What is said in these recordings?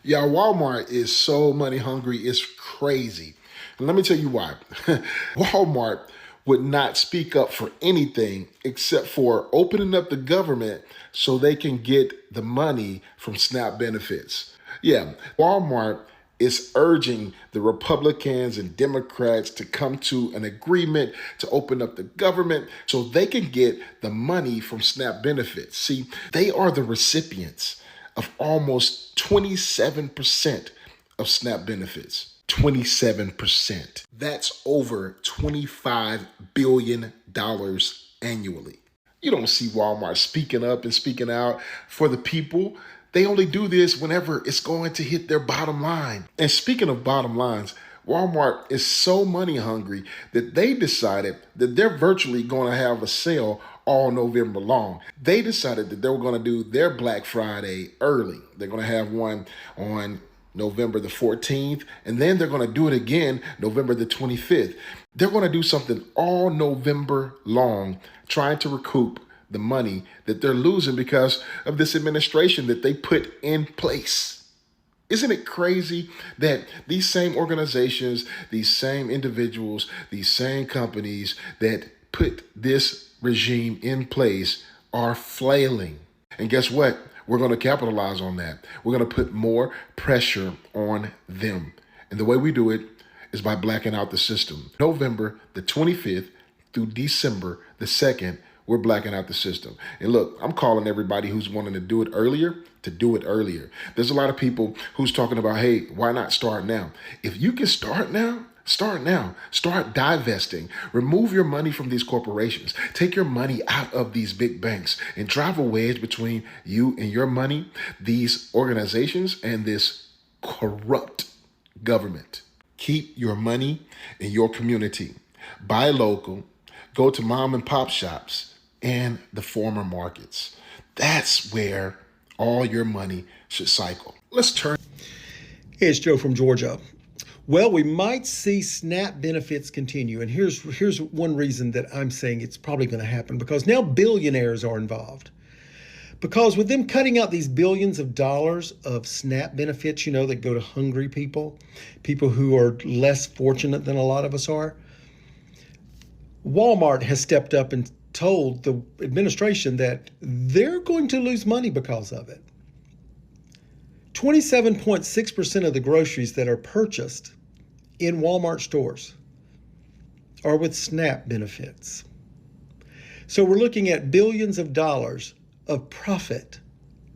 Yeah, Walmart is so money hungry, it's crazy. And let me tell you why. Walmart would not speak up for anything except for opening up the government so they can get the money from SNAP benefits. Yeah, Walmart is urging the Republicans and Democrats to come to an agreement to open up the government so they can get the money from SNAP benefits. See, they are the recipients of almost 27% of SNAP benefits. 27%. That's over $25 billion annually. You don't see Walmart speaking up and speaking out for the people. They only do this whenever it's going to hit their bottom line. And speaking of bottom lines, Walmart is so money hungry that they decided that they're virtually going to have a sale all November long. They decided that they were going to do their Black Friday early. They're going to have one on November the 14th, and then they're going to do it again November the 25th. They're going to do something all November long, trying to recoup the money that they're losing because of this administration that they put in place. Isn't it crazy that these same organizations, these same individuals, these same companies that put this regime in place are flailing? And guess what? We're going to capitalize on that. We're going to put more pressure on them. And the way we do it is by blacking out the system. November the 25th through December the 2nd, we're blacking out the system. And look, I'm calling everybody who's wanting to do it earlier to do it earlier. There's a lot of people who's talking about, hey, why not start now? If you can start now, start now. Start divesting. Remove your money from these corporations. Take your money out of these big banks and drive a wedge between you and your money, these organizations, and this corrupt government. Keep your money in your community. Buy local. Go to mom and pop shops and the former markets. That's where all your money should cycle. Let's turn. Hey, it's Joe from Georgia. Well, we might see SNAP benefits continue. And here's one reason that I'm saying it's probably going to happen, because now billionaires are involved. Because with them cutting out these billions of dollars of SNAP benefits, that go to hungry people, people who are less fortunate than a lot of us are, Walmart has stepped up and told the administration that they're going to lose money because of it. 27.6% of the groceries that are purchased in Walmart stores are with SNAP benefits. So we're looking at billions of dollars of profit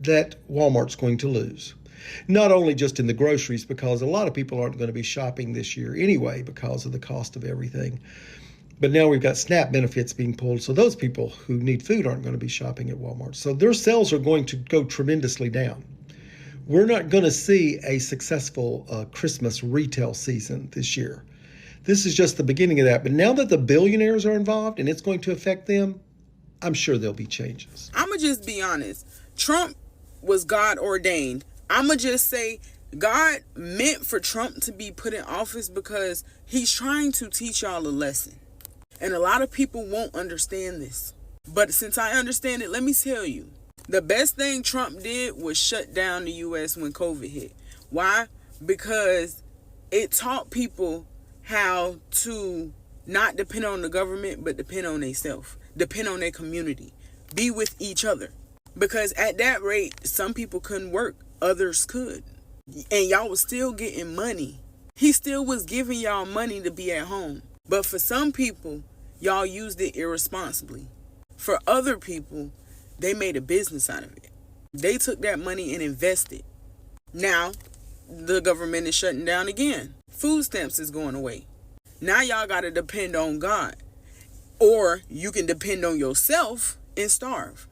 that Walmart's going to lose. Not only just in the groceries, because a lot of people aren't going to be shopping this year anyway because of the cost of everything. But now we've got SNAP benefits being pulled, so those people who need food aren't going to be shopping at Walmart. So their sales are going to go tremendously down. We're not going to see a successful Christmas retail season this year. This is just the beginning of that. But now that the billionaires are involved and it's going to affect them, I'm sure there'll be changes. I'm going to just be honest. Trump was God ordained. I'm going to just say God meant for Trump to be put in office because he's trying to teach y'all a lesson. And a lot of people won't understand this. But since I understand it, let me tell you. The best thing Trump did was shut down the U.S. when COVID hit. Why? Because it taught people how to not depend on the government, but depend on themselves, depend on their community, be with each other. Because at that rate, some people couldn't work, others could. And y'all was still getting money. He still was giving y'all money to be at home. But for some people, y'all used it irresponsibly. For other people, they made a business out of it. They took that money and invested. Now, the government is shutting down again. Food stamps is going away. Now y'all got to depend on God. Or you can depend on yourself and starve.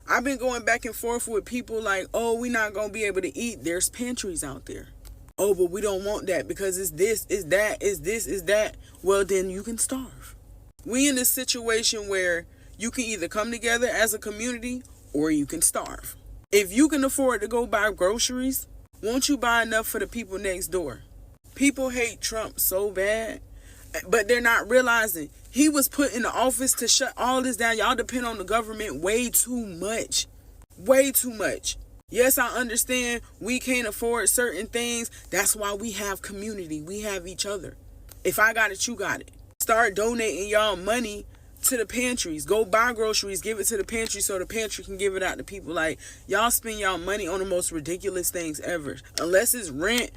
I've been going back and forth with people like, oh, we're not going to be able to eat. There's pantries out there. Oh, but we don't want that because it's this, it's that, it's this, it's that. Well, then you can starve. We in this situation where you can either come together as a community or you can starve. If you can afford to go buy groceries, won't you buy enough for the people next door? People hate Trump so bad, but they're not realizing he was put in the office to shut all this down. Y'all depend on the government way too much. Way too much. Yes, I understand we can't afford certain things. That's why we have community. We have each other. If I got it, you got it. Start donating y'all money to the pantries. Go buy groceries, give it to the pantry so the pantry can give it out to people. Like, y'all spend y'all money on the most ridiculous things ever. Unless it's rent,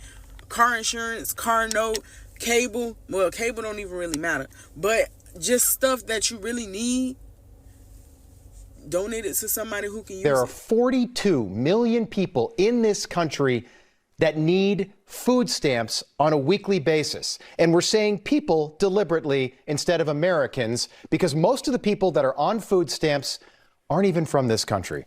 car insurance, car note, cable. Well, cable don't even really matter. But just stuff that you really need, donate it to somebody who can use it. There are 42 million people in this country that need food stamps on a weekly basis. And we're saying people deliberately instead of Americans, because most of the people that are on food stamps aren't even from this country.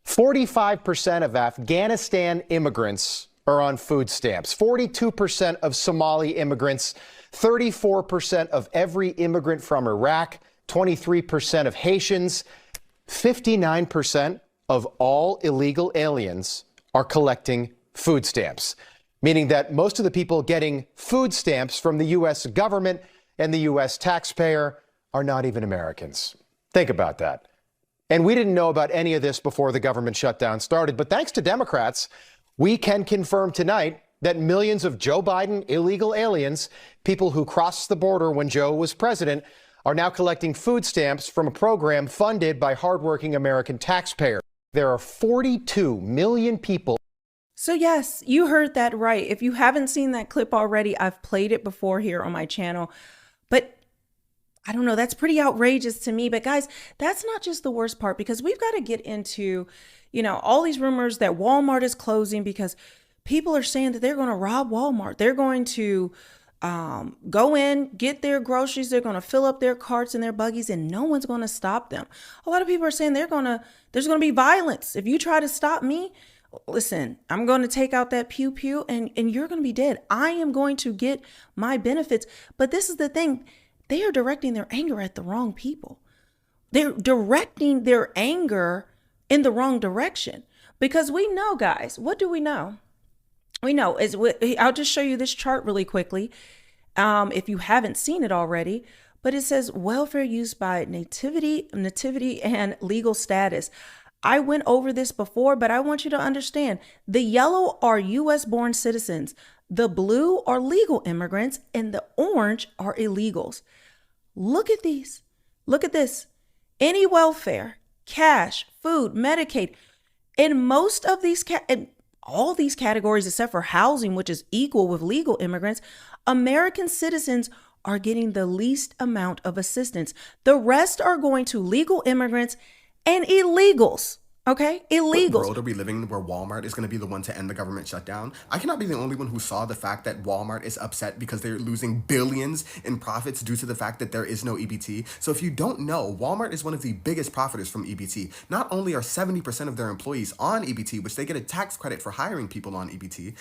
45% of Afghanistan immigrants are on food stamps, 42% of Somali immigrants, 34% of every immigrant from Iraq, 23% of Haitians, 59% of all illegal aliens are collecting food stamps, meaning that most of the people getting food stamps from the U.S. government and the U.S. taxpayer are not even Americans. Think about that. And we didn't know about any of this before the government shutdown started, but thanks to Democrats, we can confirm tonight that millions of Joe Biden illegal aliens, people who crossed the border when Joe was president, are now collecting food stamps from a program funded by hardworking American taxpayers. There are 42 million people. So yes, you heard that right. If you haven't seen that clip already, I've played it before here on my channel. But I don't know, that's pretty outrageous to me. But guys, that's not just the worst part, because we've got to get into, all these rumors that Walmart is closing because people are saying that they're going to rob Walmart. They're going to go in, get their groceries. They're going to fill up their carts and their buggies, and no one's going to stop them. A lot of people are saying there's going to be violence. If you try to stop me, listen, I'm going to take out that pew pew and you're going to be dead. I am going to get my benefits. But this is the thing. They are directing their anger at the wrong people. They're directing their anger in the wrong direction, because we know, guys, what do we know? We know I'll just show you this chart really quickly. If you haven't seen it already, but it says welfare used by nativity and legal status. I went over this before, but I want you to understand the yellow are U.S. born citizens, the blue are legal immigrants, and the orange are illegals. Look at these. Look at this. Any welfare, cash, food, Medicaid, in most of these, in all these categories except for housing, which is equal with legal immigrants, American citizens are getting the least amount of assistance. The rest are going to legal immigrants and illegals. Okay, illegals. What world are we living in where Walmart is going to be the one to end the government shutdown? I cannot be the only one who saw the fact that Walmart is upset because they're losing billions in profits due to the fact that there is no EBT. So if you don't know, Walmart is one of the biggest profiters from EBT. Not only are 70% of their employees on EBT, which they get a tax credit for hiring people on EBT,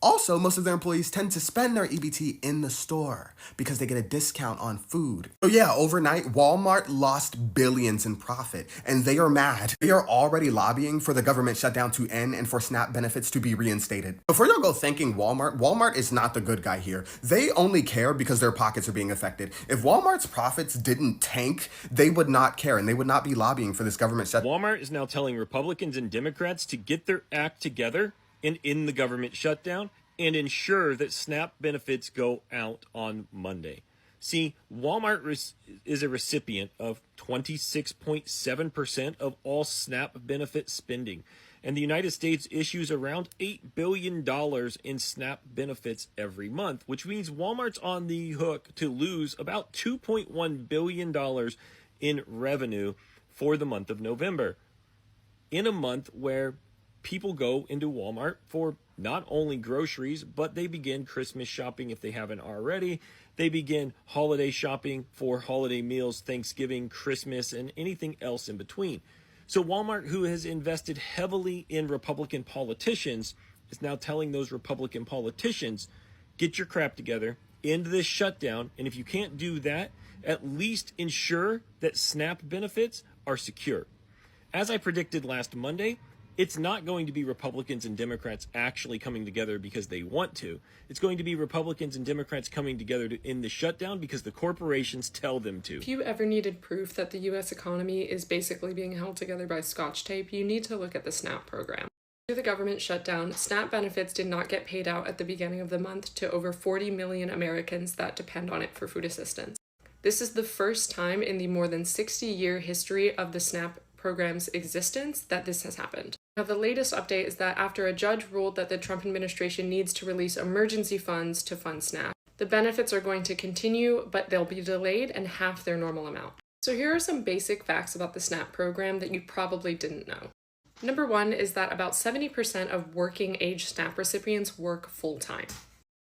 also, most of their employees tend to spend their EBT in the store because they get a discount on food. So yeah, overnight, Walmart lost billions in profit, and they are mad. They are already lobbying for the government shutdown to end and for SNAP benefits to be reinstated. Before y'all go thanking Walmart is not the good guy here. They only care because their pockets are being affected. If Walmart's profits didn't tank, they would not care, and they would not be lobbying for this government shutdown. Walmart is now telling Republicans and Democrats to get their act together and end the government shutdown and ensure that SNAP benefits go out on Monday. See, Walmart is a recipient of 26.7% of all SNAP benefit spending, and the United States issues around $8 billion in SNAP benefits every month, which means Walmart's on the hook to lose about $2.1 billion in revenue for the month of November, in a month where people go into Walmart for not only groceries, but they begin Christmas shopping if they haven't already. They begin holiday shopping for holiday meals, Thanksgiving, Christmas, and anything else in between. So Walmart, who has invested heavily in Republican politicians, is now telling those Republican politicians, get your crap together, end this shutdown, and if you can't do that, at least ensure that SNAP benefits are secure. As I predicted last Monday, it's not going to be Republicans and Democrats actually coming together because they want to. It's going to be Republicans and Democrats coming together to end the shutdown because the corporations tell them to. If you ever needed proof that the U.S. economy is basically being held together by Scotch tape, you need to look at the SNAP program. Through the government shutdown, SNAP benefits did not get paid out at the beginning of the month to over 40 million Americans that depend on it for food assistance. This is the first time in the more than 60-year history of the SNAP program's existence that this has happened. Now, the latest update is that after a judge ruled that the Trump administration needs to release emergency funds to fund SNAP, the benefits are going to continue, but they'll be delayed and half their normal amount. So here are some basic facts about the SNAP program that you probably didn't know. Number one is that about 70% of working age SNAP recipients work full-time.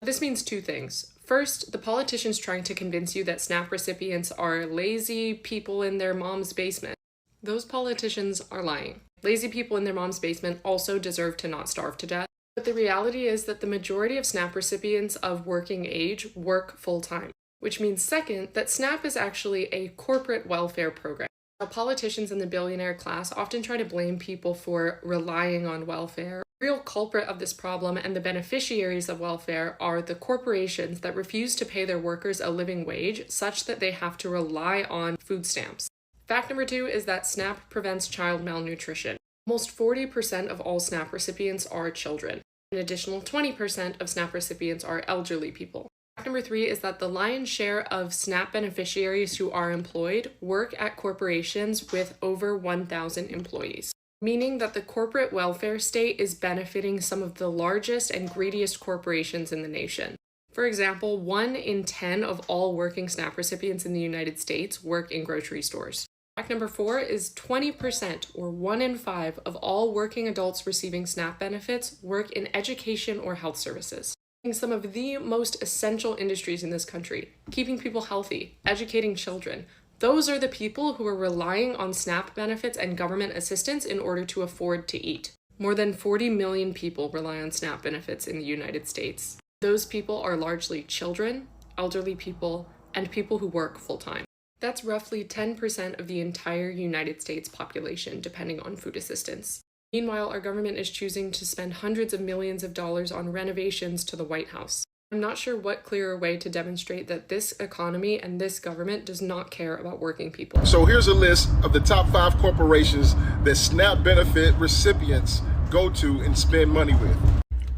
This means two things. First, the politicians trying to convince you that SNAP recipients are lazy people in their mom's basement. Those politicians are lying. Lazy people in their mom's basement also deserve to not starve to death. But the reality is that the majority of SNAP recipients of working age work full-time, which means second, that SNAP is actually a corporate welfare program. Now, politicians in the billionaire class often try to blame people for relying on welfare. The real culprit of this problem and the beneficiaries of welfare are the corporations that refuse to pay their workers a living wage such that they have to rely on food stamps. Fact number two is that SNAP prevents child malnutrition. Almost 40% of all SNAP recipients are children. An additional 20% of SNAP recipients are elderly people. Fact number three is that the lion's share of SNAP beneficiaries who are employed work at corporations with over 1,000 employees, meaning that the corporate welfare state is benefiting some of the largest and greediest corporations in the nation. For example, 1 in 10 of all working SNAP recipients in the United States work in grocery stores. Fact number four is 20%, or 1 in 5, of all working adults receiving SNAP benefits work in education or health services. In some of the most essential industries in this country, keeping people healthy, educating children. Those are the people who are relying on SNAP benefits and government assistance in order to afford to eat. More than 40 million people rely on SNAP benefits in the United States. Those people are largely children, elderly people, and people who work full-time. That's roughly 10% of the entire United States population depending on food assistance. Meanwhile, our government is choosing to spend hundreds of millions of dollars on renovations to the White House. I'm not sure what clearer way to demonstrate that this economy and this government does not care about working people. So here's a list of the top 5 corporations that SNAP benefit recipients go to and spend money with.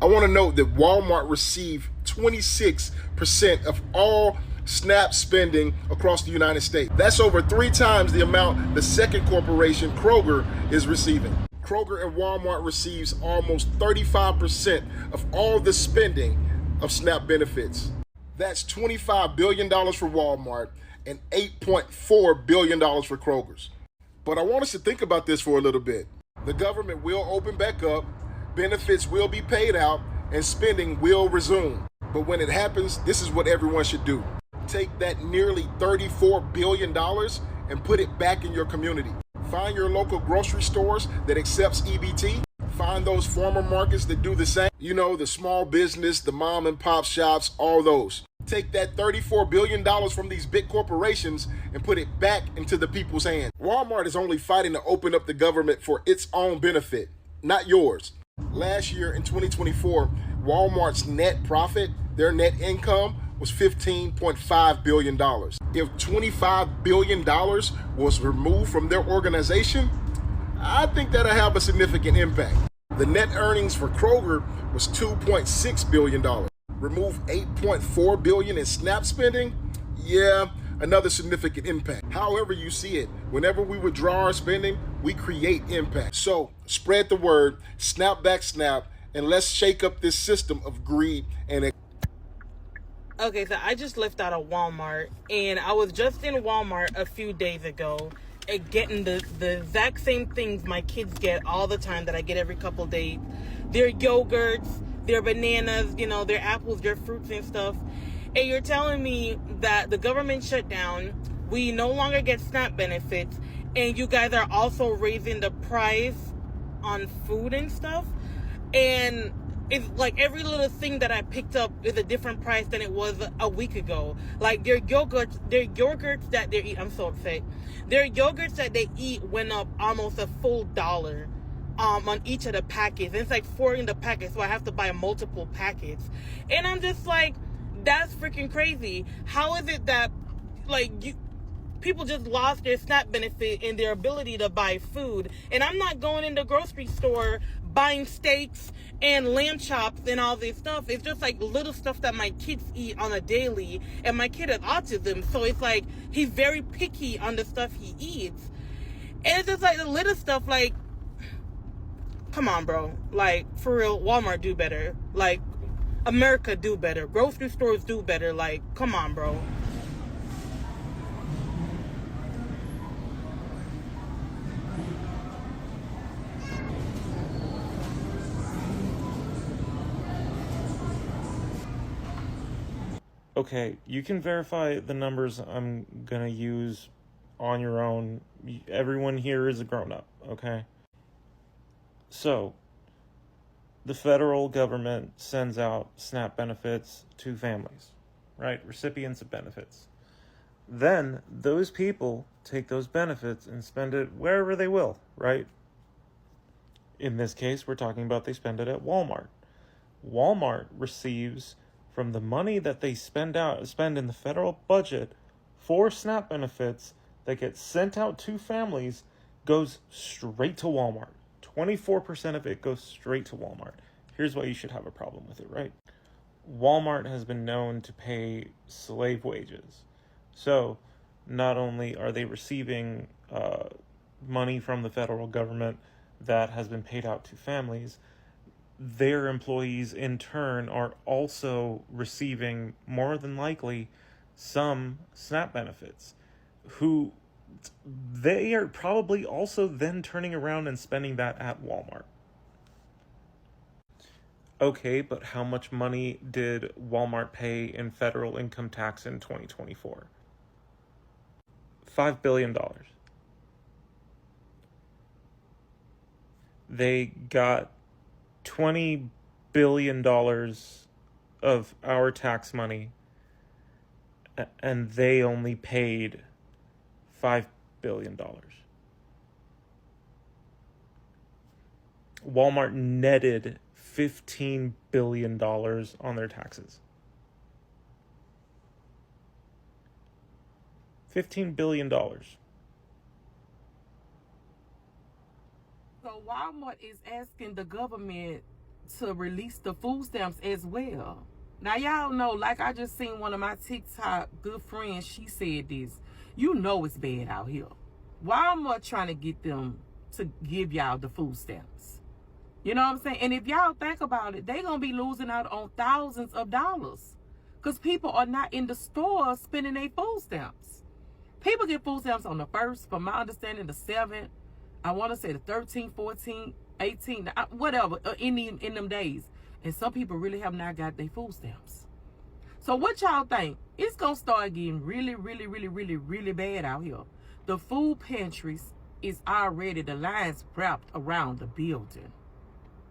I want to note that Walmart received 26% of all SNAP spending across the United States. That's over 3 times the amount the second corporation, Kroger, is receiving. Kroger and Walmart receives almost 35% of all the spending of SNAP benefits. That's $25 billion for Walmart and $8.4 billion for Kroger's. But I want us to think about this for a little bit. The government will open back up, benefits will be paid out, and spending will resume. But when it happens, this is what everyone should do. Take that nearly $34 billion and put it back in your community. Find your local grocery stores that accepts EBT. Find those farmer markets that do the same. You know, the small business, the mom and pop shops, all those. Take that $34 billion from these big corporations and put it back into the people's hands. Walmart is only fighting to open up the government for its own benefit, not yours. Last year in 2024, Walmart's net profit, their net income, was $15.5 billion. If $25 billion was removed from their organization, I think that'll have a significant impact. The net earnings for Kroger was $2.6 billion. Remove $8.4 billion in SNAP spending? Yeah, another significant impact. However you see it, whenever we withdraw our spending, we create impact. So spread the word, snap back SNAP, and let's shake up this system of greed and Okay, so I just left out of Walmart, and I was just in Walmart a few days ago getting the exact same things my kids get all the time that I get every couple days. Their yogurts, their bananas, you know, their apples, their fruits and stuff. And you're telling me that the government shut down, we no longer get SNAP benefits, and you guys are also raising the price on food and stuff? And it's like every little thing that I picked up is a different price than it was a week ago. Like their yogurts that they eat, I'm so upset. Their yogurts that they eat went up almost a full $1 on each of the packets. And it's like 4 in the packet, so I have to buy multiple packets. And I'm just like, that's freaking crazy. How is it that people just lost their SNAP benefit and their ability to buy food? And I'm not going in the grocery store buying steaks and lamb chops and all this stuff. It's just like little stuff that my kids eat on a daily, and my kid has autism, so it's like he's very picky on the stuff he eats. And it's just like the little stuff, like, come on, bro. Like, for real, Walmart do better. Like, America do better. Grocery stores do better. Like, come on, bro. Okay, you can verify the numbers I'm gonna use on your own. Everyone here is a grown-up, okay? So, the federal government sends out SNAP benefits to families, right? Recipients of benefits. Then, those people take those benefits and spend it wherever they will, right? In this case, we're talking about they spend it at Walmart. Walmart receives from the money that they spend in the federal budget for SNAP benefits that gets sent out to families goes straight to Walmart. 24% of it goes straight to Walmart. Here's why you should have a problem with it, right? Walmart has been known to pay slave wages. So not only are they receiving money from the federal government that has been paid out to families, their employees in turn are also receiving, more than likely, some SNAP benefits, who they are probably also then turning around and spending that at Walmart. Okay, but how much money did Walmart pay in federal income tax in 2024? $5 billion. They got $20 billion of our tax money, and they only paid $5 billion. Walmart netted $15 billion on their taxes. $15 billion. So Walmart is asking the government to release the food stamps as well. Now, y'all know, like I just seen one of my TikTok good friends, she said this. You know it's bad out here. Walmart trying to get them to give y'all the food stamps. You know what I'm saying? And if y'all think about it, they're going to be losing out on thousands of dollars because people are not in the store spending their food stamps. People get food stamps on the 1st, from my understanding, the 7th. I want to say the 13th, 14th, 18th, whatever, in them days. And some people really have not got their food stamps. So what y'all think? It's going to start getting really, really, really, really, really bad out here. The food pantries is already, the lines wrapped around the building.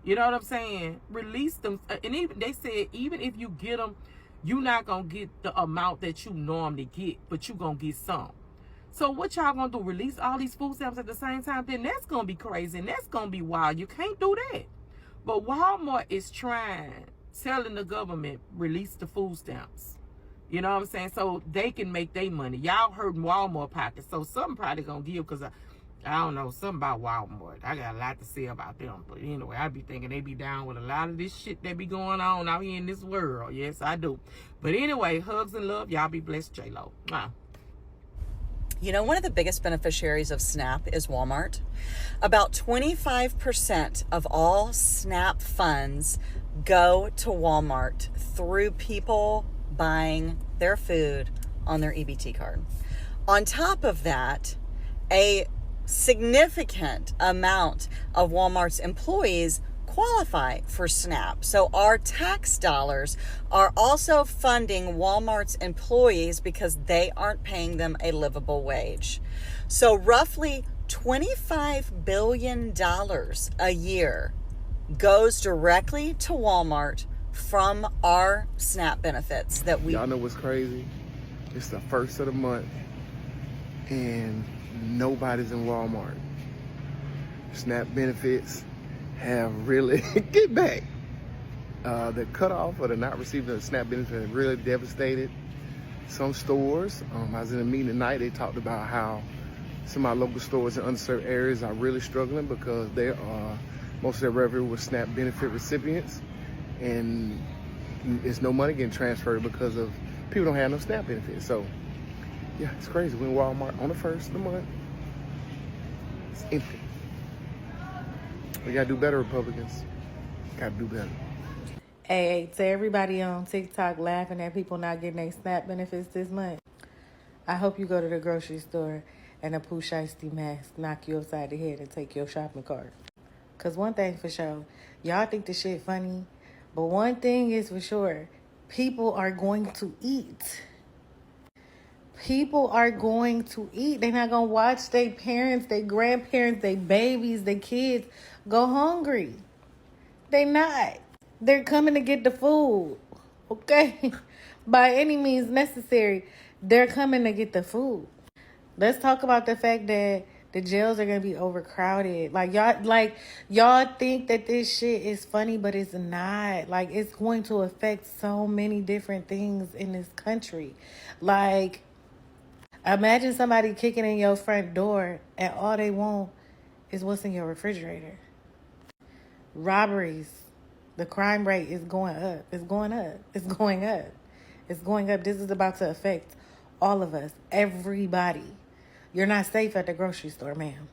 You know what I'm saying? Release them. And even they said, even if you get them, you're not going to get the amount that you normally get, but you're going to get some. So what y'all gonna do? Release all these food stamps at the same time? Then that's gonna be crazy and that's gonna be wild. You can't do that. But Walmart is telling the government, release the food stamps. You know what I'm saying? So they can make their money. Y'all heard Walmart pockets. So something probably gonna give, because I don't know, something about Walmart. I got a lot to say about them. But anyway, I be thinking they be down with a lot of this shit that be going on out here in this world. Yes, I do. But anyway, hugs and love. Y'all be blessed, J-Lo. Wow. You know, one of the biggest beneficiaries of SNAP is Walmart. About 25% of all SNAP funds go to Walmart through people buying their food on their EBT card. On top of that, a significant amount of Walmart's employees qualify for SNAP. So our tax dollars are also funding Walmart's employees because they aren't paying them a livable wage. So roughly $25 billion a year goes directly to Walmart from our SNAP benefits that we... Y'all know what's crazy? It's the 1st of the month and nobody's in Walmart. SNAP benefits have really get back. The cutoff or the not receiving the SNAP benefit have really devastated some stores. I was in a meeting tonight. They talked about how some of our local stores in underserved areas are really struggling because there are Most of their revenue was SNAP benefit recipients, and it's no money getting transferred because of people don't have no SNAP benefits. So, yeah, it's crazy. When Walmart on the 1st of the month, it's empty. We gotta do better, Republicans. Gotta do better. Hey, to everybody on TikTok laughing at people not getting their SNAP benefits this month, I hope you go to the grocery store and a Pooh Shiesty mask knock you upside the head and take your shopping cart. Because one thing for sure, y'all think the shit funny, but one thing is for sure, people are going to eat. People are going to eat. They're not going to watch their parents, their grandparents, their babies, their kids go hungry. They not. They're coming to get the food, okay? By any means necessary, they're coming to get the food. Let's talk about the fact that the jails are going to be overcrowded. Y'all think that this shit is funny, but it's not. Like, it's going to affect so many different things in this country. Like, imagine somebody kicking in your front door and all they want is what's in your refrigerator. Robberies. The crime rate is going up. It's going up. It's going up. It's going up. This is about to affect all of us. Everybody. You're not safe at the grocery store, ma'am.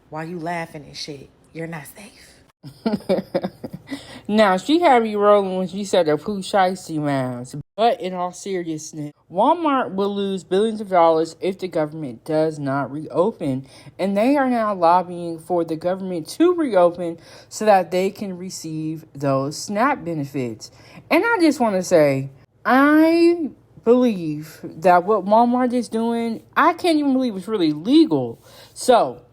Why you laughing and shit? You're not safe. Now, she had me rolling when she said the Pooh Shiesty mask. But in all seriousness, Walmart will lose billions of dollars if the government does not reopen. And they are now lobbying for the government to reopen so that they can receive those SNAP benefits. And I just want to say, I believe that what Walmart is doing, I can't even believe it's really legal. So,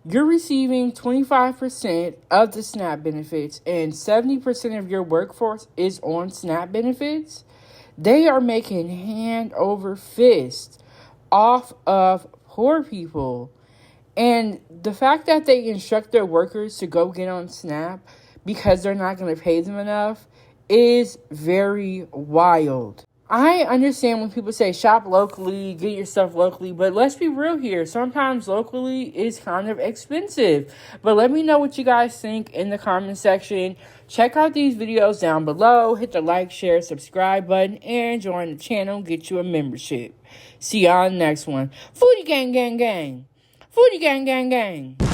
you're receiving 25% of the SNAP benefits and 70% of your workforce is on SNAP benefits. They are making hand over fist off of poor people. And the fact that they instruct their workers to go get on SNAP because they're not going to pay them enough is very wild. I understand when people say shop locally, get your stuff locally, but let's be real here. Sometimes locally is kind of expensive. But let me know what you guys think in the comment section. Check out these videos down below. Hit the like, share, subscribe button, and join the channel. Get you a membership. See y'all in the next one. Foodie gang, gang, gang. Foodie gang, gang, gang.